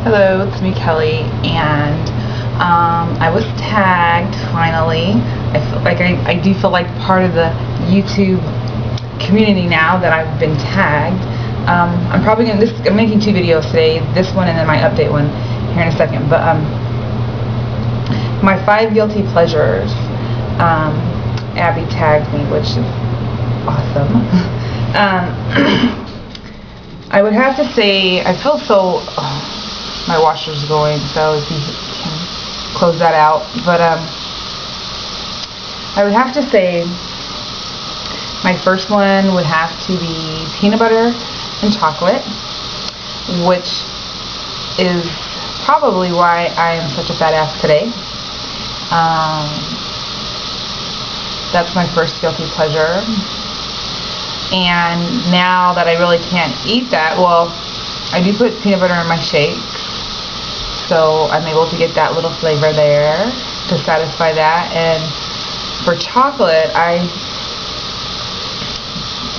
Hello, it's me, Kelly, and I was tagged finally. I do feel like part of the YouTube community now that I've been tagged. I'm probably gonna. I'm making two videos today. This one and then my update one here in a second. But my 5 guilty pleasures. Abby tagged me, which is awesome. I would have to say I feel so. My washer's going, so if you can close that out. But I would have to say my first one would have to be peanut butter and chocolate, which is probably why I am such a fat ass today. That's my first guilty pleasure. And now that I really can't eat that, well, I do put peanut butter in my shakes, so I'm able to get that little flavor there to satisfy that. And for chocolate, I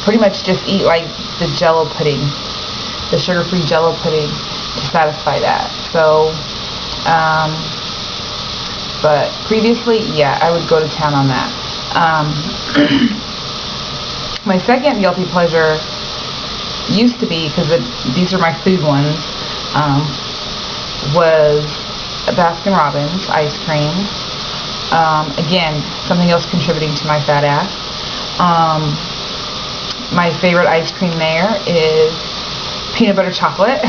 pretty much just eat like the Jello pudding, the sugar-free Jello pudding, to satisfy that. So, but previously, yeah, I would go to town on that. My second guilty pleasure used to be, because these are my food ones, was a Baskin-Robbins ice cream. Again, something else contributing to my fat ass. My favorite ice cream there is peanut butter chocolate.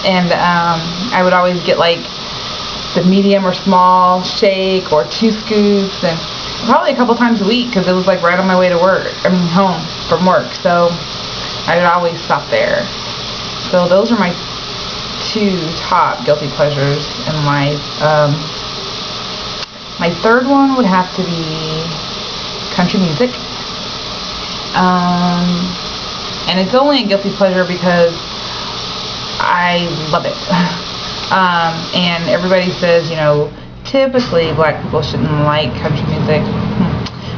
And I would always get like the medium or small shake or 2 scoops, and probably a couple times a week, because it was like right on my way to work, home from work, so I would always stop there. So those are my 2 top guilty pleasures. And my third one would have to be country music. And it's only a guilty pleasure because I love it. And everybody says, typically black people shouldn't like country music.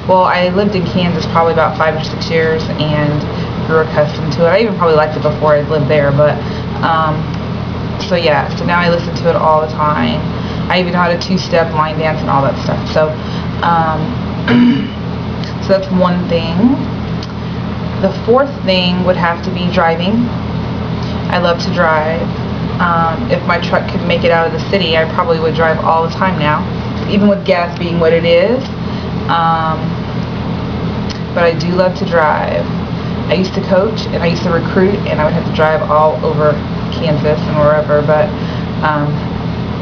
Well, I lived in Kansas probably about 5 or 6 years and grew accustomed to it. I even probably liked it before I lived there, but so yeah, so now I listen to it all the time. I even know how to 2-step, line dance, and all that stuff. So so that's one thing. The fourth thing would have to be driving. I love to drive. If my truck could make it out of the city, I probably would drive all the time now, even with gas being what it is. But I do love to drive. I used to coach and I used to recruit, and I would have to drive all over Kansas and wherever, but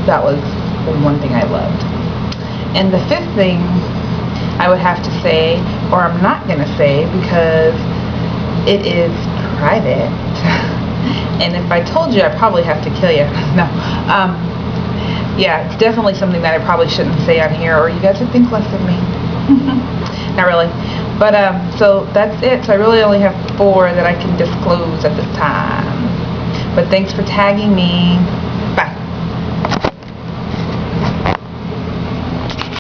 that was the one thing I loved. And the fifth thing I would have to say, or I'm not going to say because it is private. And if I told you, I'd probably have to kill you. No. Yeah, it's definitely something that I probably shouldn't say on here, or you guys would think less of me. Not really. But, so that's it. So I really only have 4 that I can disclose at this time. But thanks for tagging me.